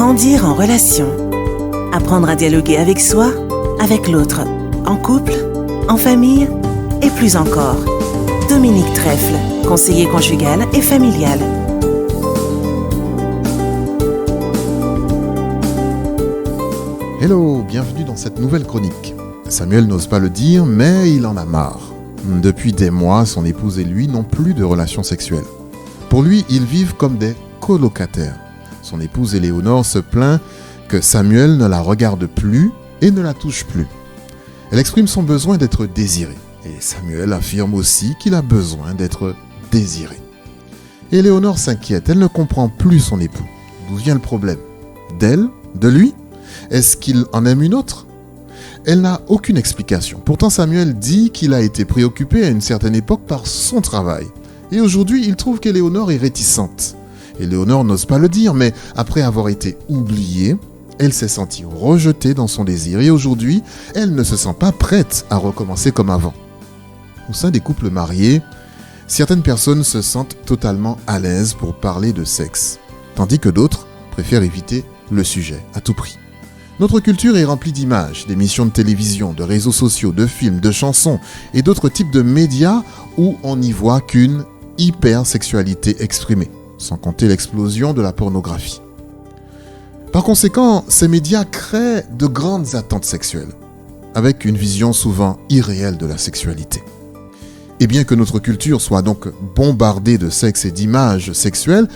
Grandir en relation. Apprendre à dialoguer avec soi, avec l'autre, en couple, en famille et plus encore. Dominique Trèfle, conseiller conjugal et familial. Hello, bienvenue dans cette nouvelle chronique. Samuel n'ose pas le dire, mais il en a marre. Depuis des mois, son épouse et lui n'ont plus de relations sexuelles. Pour lui, ils vivent comme des colocataires. Son épouse Éléonore se plaint que Samuel ne la regarde plus et ne la touche plus. Elle exprime son besoin d'être désirée. Et Samuel affirme aussi qu'il a besoin d'être désiré. Éléonore s'inquiète, elle ne comprend plus son époux. D'où vient le problème ? D'elle ? De lui ? Est-ce qu'il en aime une autre ? Elle n'a aucune explication. Pourtant, Samuel dit qu'il a été préoccupé à une certaine époque par son travail. Et aujourd'hui, il trouve qu'Éléonore est réticente. Éléonore n'ose pas le dire, mais après avoir été oubliée, elle s'est sentie rejetée dans son désir. Et aujourd'hui, elle ne se sent pas prête à recommencer comme avant. Au sein des couples mariés, certaines personnes se sentent totalement à l'aise pour parler de sexe, tandis que d'autres préfèrent éviter le sujet à tout prix. Notre culture est remplie d'images, d'émissions de télévision, de réseaux sociaux, de films, de chansons et d'autres types de médias où on n'y voit qu'une hypersexualité exprimée, sans compter l'explosion de la pornographie. Par conséquent, ces médias créent de grandes attentes sexuelles, avec une vision souvent irréelle de la sexualité. Et bien que notre culture soit donc bombardée de sexe et d'images sexuelles,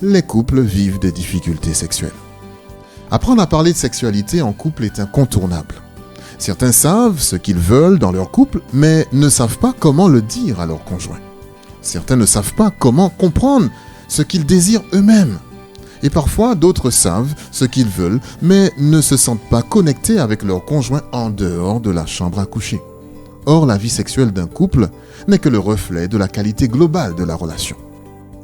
les couples vivent des difficultés sexuelles. Apprendre à parler de sexualité en couple est incontournable. Certains savent ce qu'ils veulent dans leur couple, mais ne savent pas comment le dire à leur conjoint. Certains ne savent pas comment comprendre ce qu'ils désirent eux-mêmes. Et parfois, d'autres savent ce qu'ils veulent, mais ne se sentent pas connectés avec leur conjoint en dehors de la chambre à coucher. Or, la vie sexuelle d'un couple n'est que le reflet de la qualité globale de la relation.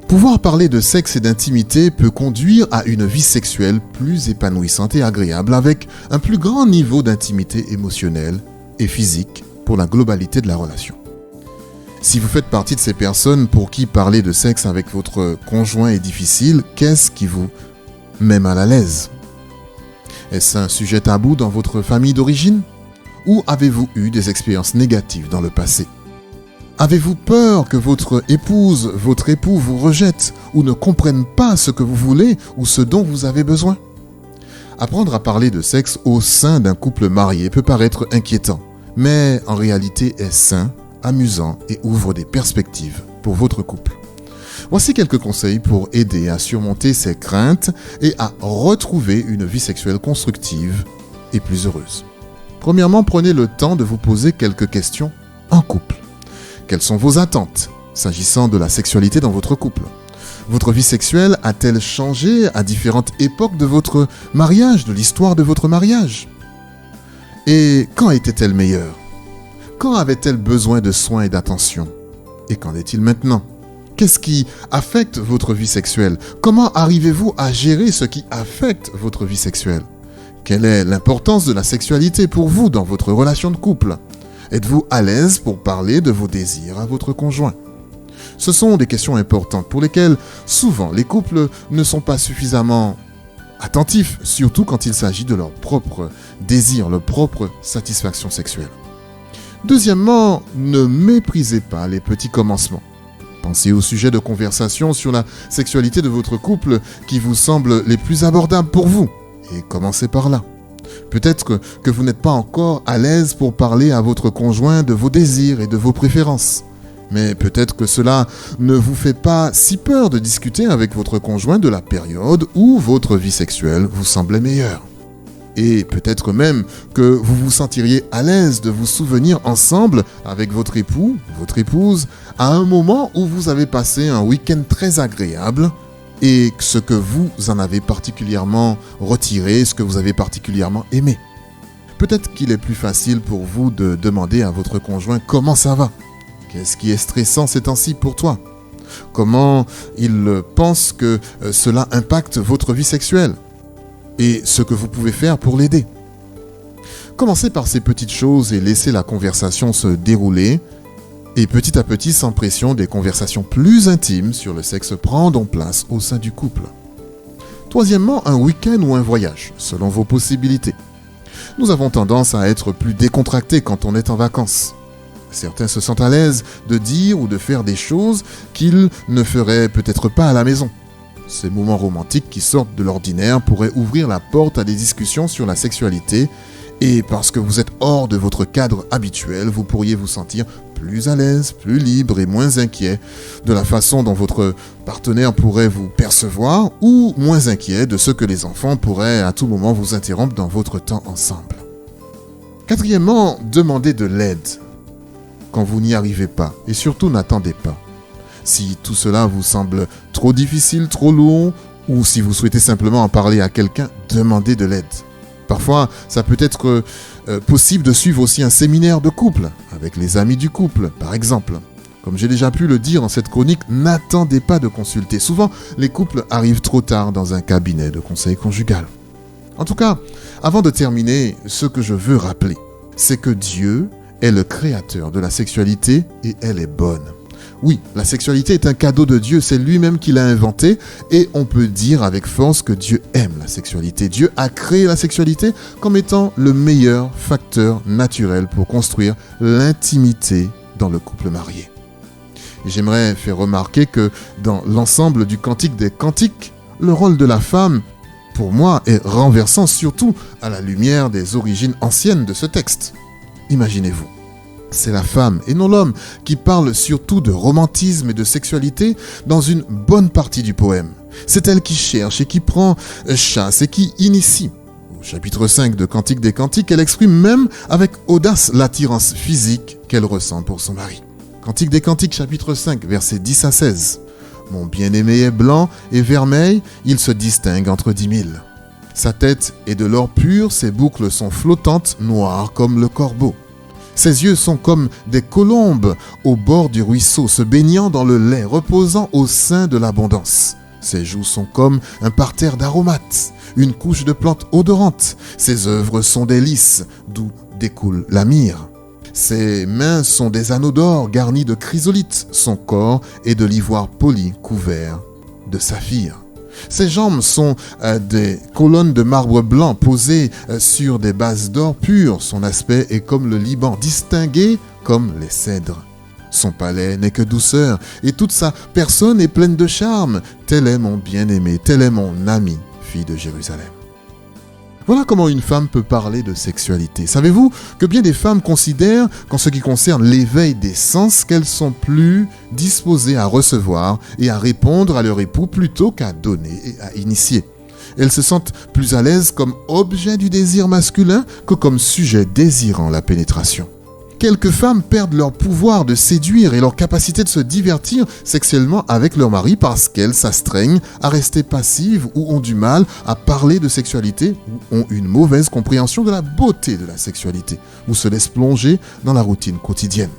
Pouvoir parler de sexe et d'intimité peut conduire à une vie sexuelle plus épanouissante et agréable avec un plus grand niveau d'intimité émotionnelle et physique pour la globalité de la relation. Si vous faites partie de ces personnes pour qui parler de sexe avec votre conjoint est difficile, qu'est-ce qui vous met mal à l'aise ? Est-ce un sujet tabou dans votre famille d'origine ? Ou avez-vous eu des expériences négatives dans le passé ? Avez-vous peur que votre épouse, votre époux vous rejette ou ne comprenne pas ce que vous voulez ou ce dont vous avez besoin ? Apprendre à parler de sexe au sein d'un couple marié peut paraître inquiétant, mais en réalité est sain, amusant et ouvre des perspectives pour votre couple. Voici quelques conseils pour aider à surmonter ces craintes et à retrouver une vie sexuelle constructive et plus heureuse. Premièrement, prenez le temps de vous poser quelques questions en couple. Quelles sont vos attentes s'agissant de la sexualité dans votre couple ? Votre vie sexuelle a-t-elle changé à différentes époques de votre mariage, de l'histoire de votre mariage ? Et quand était-elle meilleure ? Quand avait-elle besoin de soins et d'attention ? Et qu'en est-il maintenant ? Qu'est-ce qui affecte votre vie sexuelle ? Comment arrivez-vous à gérer ce qui affecte votre vie sexuelle ? Quelle est l'importance de la sexualité pour vous dans votre relation de couple ? Êtes-vous à l'aise pour parler de vos désirs à votre conjoint ? Ce sont des questions importantes pour lesquelles, souvent, les couples ne sont pas suffisamment attentifs, surtout quand il s'agit de leur propre désir, leur propre satisfaction sexuelle. Deuxièmement, ne méprisez pas les petits commencements. Pensez aux sujets de conversation sur la sexualité de votre couple qui vous semblent les plus abordables pour vous, et commencez par là. Peut-être que vous n'êtes pas encore à l'aise pour parler à votre conjoint de vos désirs et de vos préférences. Mais peut-être que cela ne vous fait pas si peur de discuter avec votre conjoint de la période où votre vie sexuelle vous semblait meilleure. Et peut-être même que vous vous sentiriez à l'aise de vous souvenir ensemble avec votre époux, votre épouse, à un moment où vous avez passé un week-end très agréable et ce que vous en avez particulièrement retiré, ce que vous avez particulièrement aimé. Peut-être qu'il est plus facile pour vous de demander à votre conjoint comment ça va. Qu'est-ce qui est stressant ces temps-ci pour toi ? Comment il pense que cela impacte votre vie sexuelle ? Et ce que vous pouvez faire pour l'aider. Commencez par ces petites choses et laissez la conversation se dérouler. Et petit à petit, sans pression, des conversations plus intimes sur le sexe prendront place au sein du couple. Troisièmement, un week-end ou un voyage, selon vos possibilités. Nous avons tendance à être plus décontractés quand on est en vacances. Certains se sentent à l'aise de dire ou de faire des choses qu'ils ne feraient peut-être pas à la maison. Ces moments romantiques qui sortent de l'ordinaire pourraient ouvrir la porte à des discussions sur la sexualité et parce que vous êtes hors de votre cadre habituel, vous pourriez vous sentir plus à l'aise, plus libre et moins inquiet de la façon dont votre partenaire pourrait vous percevoir ou moins inquiet de ce que les enfants pourraient à tout moment vous interrompre dans votre temps ensemble. Quatrièmement, demandez de l'aide quand vous n'y arrivez pas et surtout n'attendez pas. Si tout cela vous semble trop difficile, trop lourd ou si vous souhaitez simplement en parler à quelqu'un, demandez de l'aide. Parfois, ça peut être possible de suivre aussi un séminaire de couple, avec les amis du couple, par exemple. Comme j'ai déjà pu le dire dans cette chronique, n'attendez pas de consulter. Souvent, les couples arrivent trop tard dans un cabinet de conseil conjugal. En tout cas, avant de terminer, ce que je veux rappeler, c'est que Dieu est le créateur de la sexualité et elle est bonne. Oui, la sexualité est un cadeau de Dieu, c'est lui-même qui l'a inventé et on peut dire avec force que Dieu aime la sexualité. Dieu a créé la sexualité comme étant le meilleur facteur naturel pour construire l'intimité dans le couple marié. Et j'aimerais faire remarquer que dans l'ensemble du Cantique des Cantiques, le rôle de la femme, pour moi, est renversant, surtout à la lumière des origines anciennes de ce texte. Imaginez-vous. C'est la femme et non l'homme qui parle surtout de romantisme et de sexualité dans une bonne partie du poème. C'est elle qui cherche et qui prend chasse et qui initie. Au chapitre 5 de Cantique des Cantiques, elle exprime même avec audace l'attirance physique qu'elle ressent pour son mari. Cantique des Cantiques, chapitre 5, versets 10 à 16. « Mon bien-aimé est blanc et vermeil, il se distingue entre 10 000. Sa tête est de l'or pur, ses boucles sont flottantes, noires comme le corbeau. Ses yeux sont comme des colombes au bord du ruisseau, se baignant dans le lait, reposant au sein de l'abondance. Ses joues sont comme un parterre d'aromates, une couche de plantes odorantes. Ses œuvres sont des lys, d'où découle la myrrhe. Ses mains sont des anneaux d'or garnis de chrysolites. Son corps est de l'ivoire poli couvert de saphir. Ses jambes sont des colonnes de marbre blanc posées sur des bases d'or pur. Son aspect est comme le Liban, distingué comme les cèdres. Son palais n'est que douceur et toute sa personne est pleine de charme. Tel est mon bien-aimé, tel est mon ami, fille de Jérusalem. Voilà comment une femme peut parler de sexualité. Savez-vous que bien des femmes considèrent, qu'en ce qui concerne l'éveil des sens, qu'elles sont plus disposées à recevoir et à répondre à leur époux plutôt qu'à donner et à initier. Elles se sentent plus à l'aise comme objet du désir masculin que comme sujet désirant la pénétration. Quelques femmes perdent leur pouvoir de séduire et leur capacité de se divertir sexuellement avec leur mari parce qu'elles s'astreignent à rester passives ou ont du mal à parler de sexualité ou ont une mauvaise compréhension de la beauté de la sexualité ou se laissent plonger dans la routine quotidienne.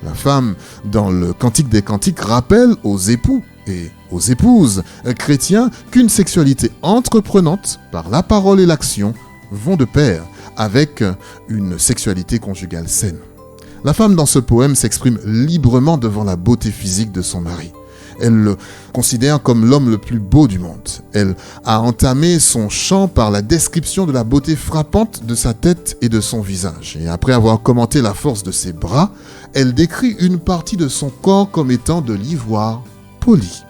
La femme, dans le Cantique des Cantiques, rappelle aux époux et aux épouses chrétiens qu'une sexualité entreprenante par la parole et l'action vont de pair avec une sexualité conjugale saine. La femme dans ce poème s'exprime librement devant la beauté physique de son mari. Elle le considère comme l'homme le plus beau du monde. Elle a entamé son chant par la description de la beauté frappante de sa tête et de son visage. Et après avoir commenté la force de ses bras, elle décrit une partie de son corps comme étant de l'ivoire poli.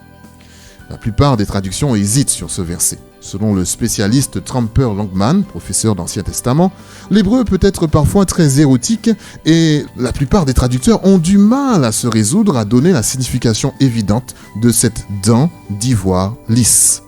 La plupart des traductions hésitent sur ce verset. Selon le spécialiste Tramper Longman, professeur d'Ancien Testament, l'hébreu peut être parfois très érotique et la plupart des traducteurs ont du mal à se résoudre à donner la signification évidente de cette dent d'ivoire lisse,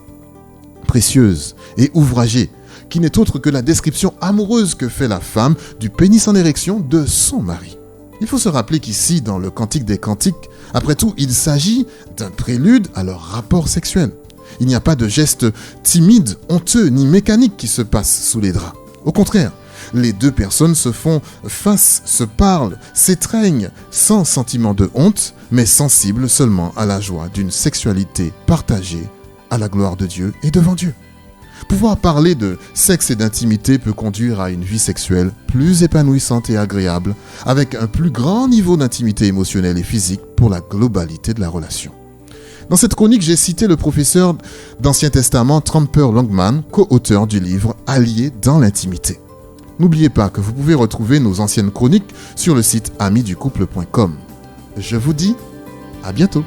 précieuse et ouvragée, qui n'est autre que la description amoureuse que fait la femme du pénis en érection de son mari. Il faut se rappeler qu'ici, dans le Cantique des Cantiques, après tout, il s'agit d'un prélude à leur rapport sexuel. Il n'y a pas de geste timide, honteux ni mécanique qui se passe sous les draps. Au contraire, les deux personnes se font face, se parlent, s'étreignent, sans sentiment de honte, mais sensibles seulement à la joie d'une sexualité partagée à la gloire de Dieu et devant Dieu. Pouvoir parler de sexe et d'intimité peut conduire à une vie sexuelle plus épanouissante et agréable, avec un plus grand niveau d'intimité émotionnelle et physique pour la globalité de la relation. Dans cette chronique, j'ai cité le professeur d'Ancien Testament Tremper Longman, co-auteur du livre Alliés dans l'intimité. N'oubliez pas que vous pouvez retrouver nos anciennes chroniques sur le site amisducouple.com. Je vous dis à bientôt.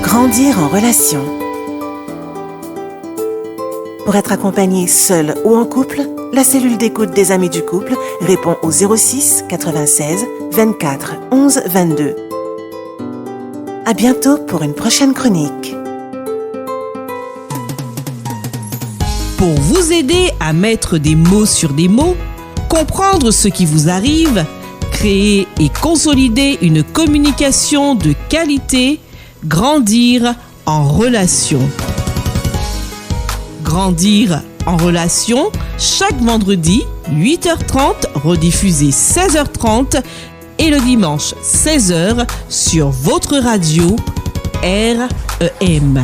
Grandir en relation. Pour être accompagné seul ou en couple, la cellule d'écoute des Amis du couple répond au 06 96 24 11 22. À bientôt pour une prochaine chronique. Pour vous aider à mettre des mots sur des mots, comprendre ce qui vous arrive, créer et consolider une communication de qualité, Grandir en relation. Grandir en relation, chaque vendredi, 8h30, rediffusé 16h30 et le dimanche 16h sur votre radio REM.